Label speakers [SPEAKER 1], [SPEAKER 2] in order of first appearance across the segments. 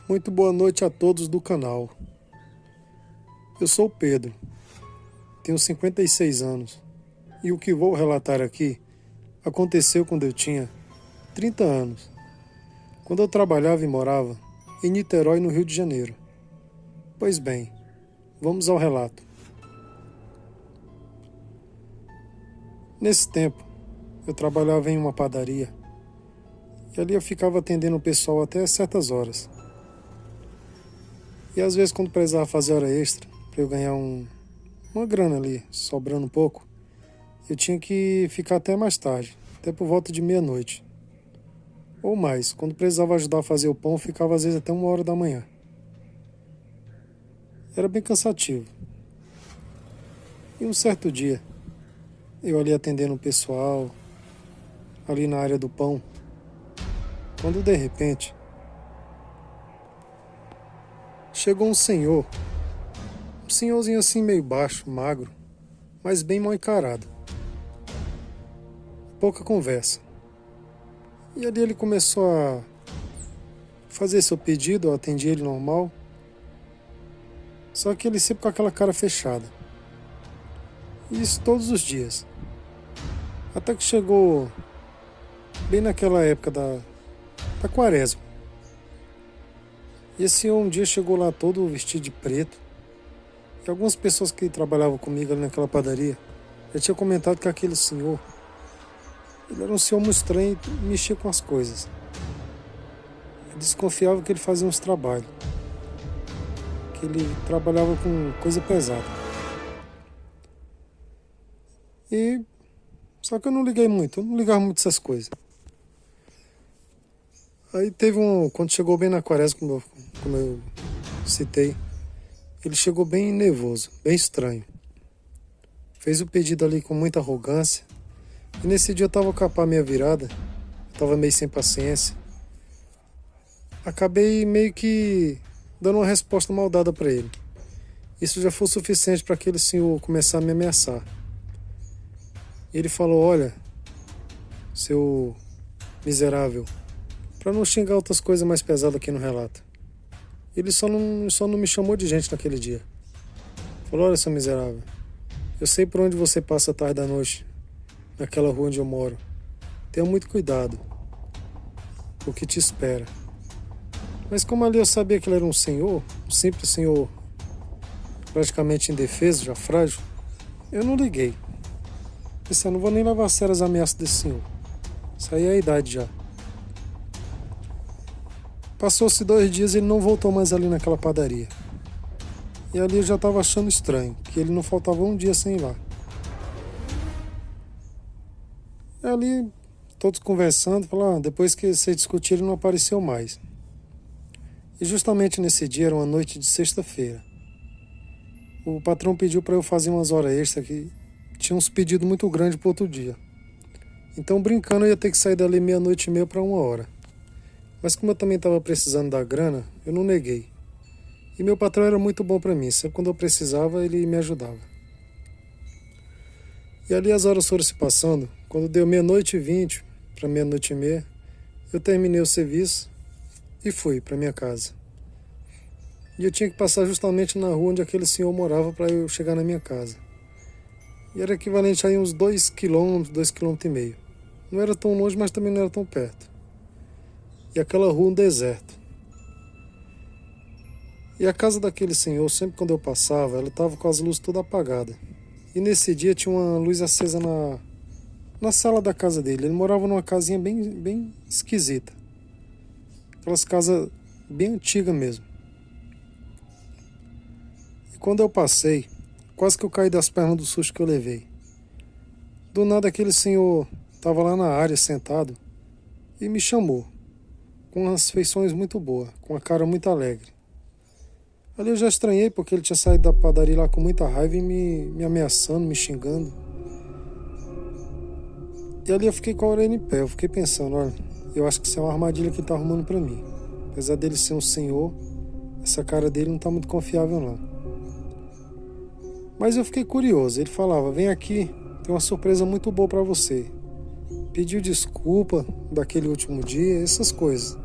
[SPEAKER 1] Muito boa noite a todos do canal. Eu sou o Pedro, tenho 56 anos e o que vou relatar aqui aconteceu quando eu tinha 30 anos, quando eu trabalhava e morava em Niterói, no Rio de Janeiro. Pois bem, vamos ao relato. Nesse tempo, eu trabalhava em uma padaria e ali eu ficava atendendo o pessoal até certas horas. E às vezes quando precisava fazer hora extra, para eu ganhar uma grana ali, sobrando um pouco, eu tinha que ficar até mais tarde, até por volta de meia-noite. Ou mais, quando precisava ajudar a fazer o pão, eu ficava às vezes até 1 hora da manhã. Era bem cansativo. E um certo dia, eu ali atendendo o pessoal, ali na área do pão, quando de repente chegou um senhorzinho assim meio baixo, magro, mas bem mal encarado. Pouca conversa. E ali ele começou a fazer seu pedido, eu atendi ele normal. Só que ele sempre com aquela cara fechada. E isso todos os dias. Até que chegou bem naquela época da quaresma. E esse senhor um dia chegou lá todo vestido de preto. E algumas pessoas que trabalhavam comigo ali naquela padaria já tinham comentado que aquele senhor, ele era um senhor muito estranho e mexia com as coisas. Eu desconfiava que ele fazia uns trabalhos, que ele trabalhava com coisa pesada. Só que eu não ligava muito essas coisas. Aí teve quando chegou bem na quaresma, como eu citei, ele chegou bem nervoso, bem estranho. Fez o pedido ali com muita arrogância. E nesse dia eu tava com a pá meia virada, tava meio sem paciência. Acabei meio que dando uma resposta mal dada para ele. Isso já foi o suficiente para aquele senhor começar a me ameaçar. E ele falou: olha, seu miserável, para não xingar outras coisas mais pesadas aqui no relato. Ele só não me chamou de gente naquele dia. Falou: olha, seu miserável, eu sei por onde você passa a tarde da noite, naquela rua onde eu moro. Tenha muito cuidado, o que te espera. Mas como ali eu sabia que ele era um simples senhor, praticamente indefeso, já frágil, eu não liguei. Pensei: não vou nem levar a sério as ameaças desse senhor. Isso aí é a idade já. Passou-se 2 dias e ele não voltou mais ali naquela padaria. E ali eu já estava achando estranho, que ele não faltava um dia sem ir lá. E ali, todos conversando, falaram: depois que vocês discutiram, ele não apareceu mais. E justamente nesse dia, era uma noite de sexta-feira. O patrão pediu para eu fazer umas horas extras, que tinha uns pedidos muito grandes para outro dia. Então, brincando, eu ia ter que sair dali 00:30 para 1 hora. Mas como eu também estava precisando da grana, eu não neguei. E meu patrão era muito bom para mim, sempre quando eu precisava, ele me ajudava. E ali as horas foram se passando, quando deu 00:20 para 00:30, eu terminei o serviço e fui para minha casa. E eu tinha que passar justamente na rua onde aquele senhor morava para eu chegar na minha casa. E era equivalente a uns 2 km, 2,5 km. Não era tão longe, mas também não era tão perto. E aquela rua um deserto. E a casa daquele senhor, sempre quando eu passava, ela estava com as luzes todas apagadas. E nesse dia tinha uma luz acesa na sala da casa dele. Ele morava numa casinha bem esquisita. Aquelas casas bem antigas mesmo. E quando eu passei, quase que eu caí das pernas do susto que eu levei. Do nada aquele senhor estava lá na área sentado e me chamou, com umas feições muito boas, com a cara muito alegre. Ali eu já estranhei, porque ele tinha saído da padaria lá com muita raiva e me ameaçando, me xingando. E ali eu fiquei com a orelha em pé, eu fiquei pensando: olha, eu acho que isso é uma armadilha que ele tá arrumando pra mim. Apesar dele ser um senhor, essa cara dele não tá muito confiável não. Mas eu fiquei curioso, ele falava: vem aqui, tem uma surpresa muito boa pra você. Pediu desculpa daquele último dia, essas coisas.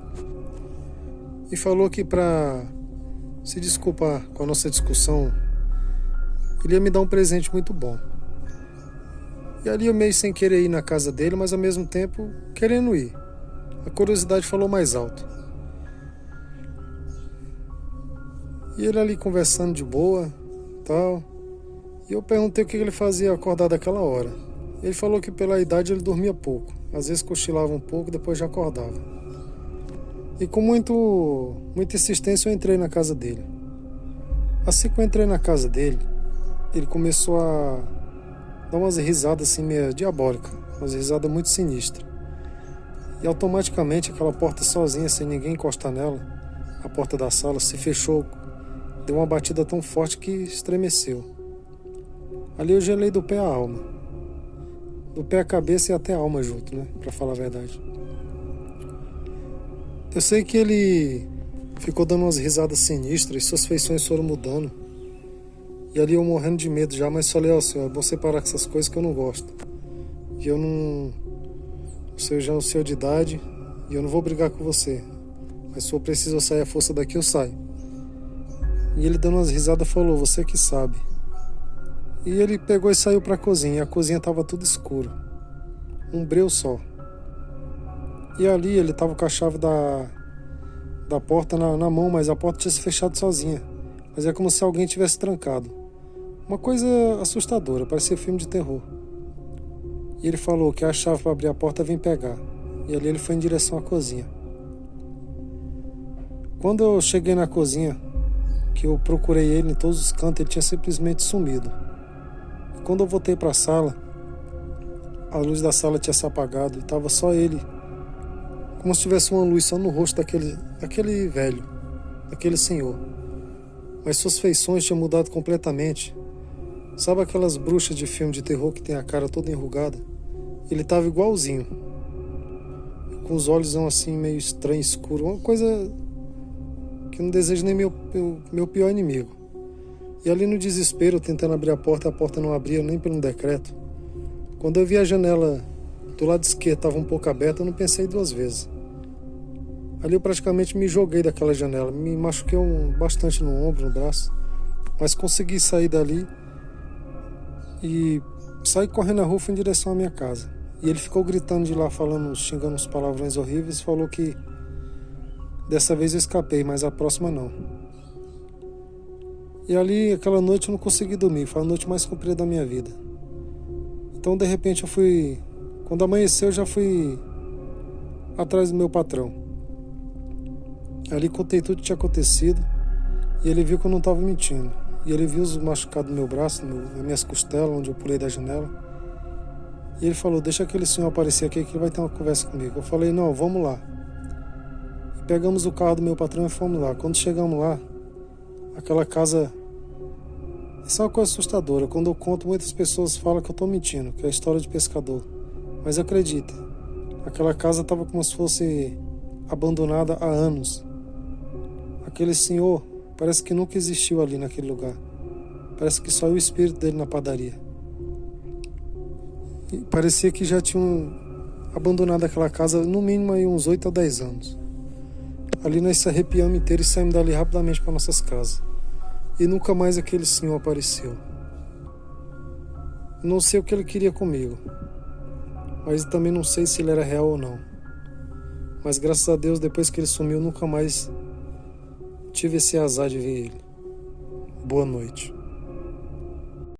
[SPEAKER 1] e falou que para se desculpar com a nossa discussão, ele ia me dar um presente muito bom. E ali eu meio sem querer ir na casa dele, mas ao mesmo tempo querendo ir. A curiosidade falou mais alto. E ele ali conversando de boa, tal. E eu perguntei o que ele fazia acordado àquela hora. Ele falou que pela idade ele dormia pouco. Às vezes cochilava um pouco, depois já acordava. E com muita insistência eu entrei na casa dele. Assim que eu entrei na casa dele, ele começou a dar umas risadas assim meio diabólicas, umas risadas muito sinistras. E automaticamente aquela porta sozinha, sem ninguém encostar nela, a porta da sala se fechou, deu uma batida tão forte que estremeceu. Ali eu gelei do pé à alma. Do pé à cabeça e até a alma junto, né? Pra falar a verdade. Eu sei que ele ficou dando umas risadas sinistras e suas feições foram mudando. E ali eu morrendo de medo já, mas falei, ó, senhor, é bom você parar com essas coisas que eu não gosto. E eu não... O senhor já é um senhor de idade e eu não vou brigar com você. Mas se for preciso eu sair à força daqui, eu saio. E ele dando umas risadas falou, você que sabe. E ele pegou e saiu pra cozinha. E a cozinha tava tudo escuro. Um breu só. E ali ele tava com a chave da porta na mão, mas a porta tinha se fechado sozinha. Mas é como se alguém tivesse trancado. Uma coisa assustadora, parecia filme de terror. E ele falou que a chave para abrir a porta vem pegar. E ali ele foi em direção à cozinha. Quando eu cheguei na cozinha, que eu procurei ele em todos os cantos, ele tinha simplesmente sumido. E quando eu voltei para a sala, a luz da sala tinha se apagado e estava só ele, como se tivesse uma luz só no rosto daquele velho, daquele senhor. Mas suas feições tinham mudado completamente. Sabe aquelas bruxas de filme de terror que tem a cara toda enrugada? Ele estava igualzinho, com os olhos assim meio estranho, escuro, uma coisa que eu não desejo nem meu pior inimigo. E ali no desespero, tentando abrir a porta não abria nem pelo decreto. Quando eu vi a janela do lado esquerdo estava um pouco aberta, eu não pensei duas vezes. Ali eu praticamente me joguei daquela janela, me machuquei bastante no ombro, no braço, mas consegui sair dali e saí correndo na rua em direção à minha casa. E ele ficou gritando de lá, xingando uns palavrões horríveis, falou que dessa vez eu escapei, mas a próxima não. E ali, aquela noite eu não consegui dormir, foi a noite mais comprida da minha vida. Então de repente quando amanheceu eu já fui atrás do meu patrão. Ali contei tudo que tinha acontecido e ele viu que eu não estava mentindo. E ele viu os machucados no meu braço, nas minhas costelas, onde eu pulei da janela. E ele falou, deixa aquele senhor aparecer aqui que ele vai ter uma conversa comigo. Eu falei, não, vamos lá. E pegamos o carro do meu patrão e fomos lá. Quando chegamos lá, aquela casa... Isso é uma coisa assustadora. Quando eu conto, muitas pessoas falam que eu estou mentindo, que é a história de pescador. Mas acredita, aquela casa estava como se fosse abandonada há anos. Aquele senhor parece que nunca existiu ali naquele lugar. Parece que só o espírito dele na padaria. E parecia que já tinham abandonado aquela casa no mínimo aí uns 8 a 10 anos. Ali nós se arrepiamos inteiro e saímos dali rapidamente para nossas casas. E nunca mais aquele senhor apareceu. Não sei o que ele queria comigo, mas também não sei se ele era real ou não. Mas graças a Deus, depois que ele sumiu, nunca mais tive esse azar de ver ele. Boa noite.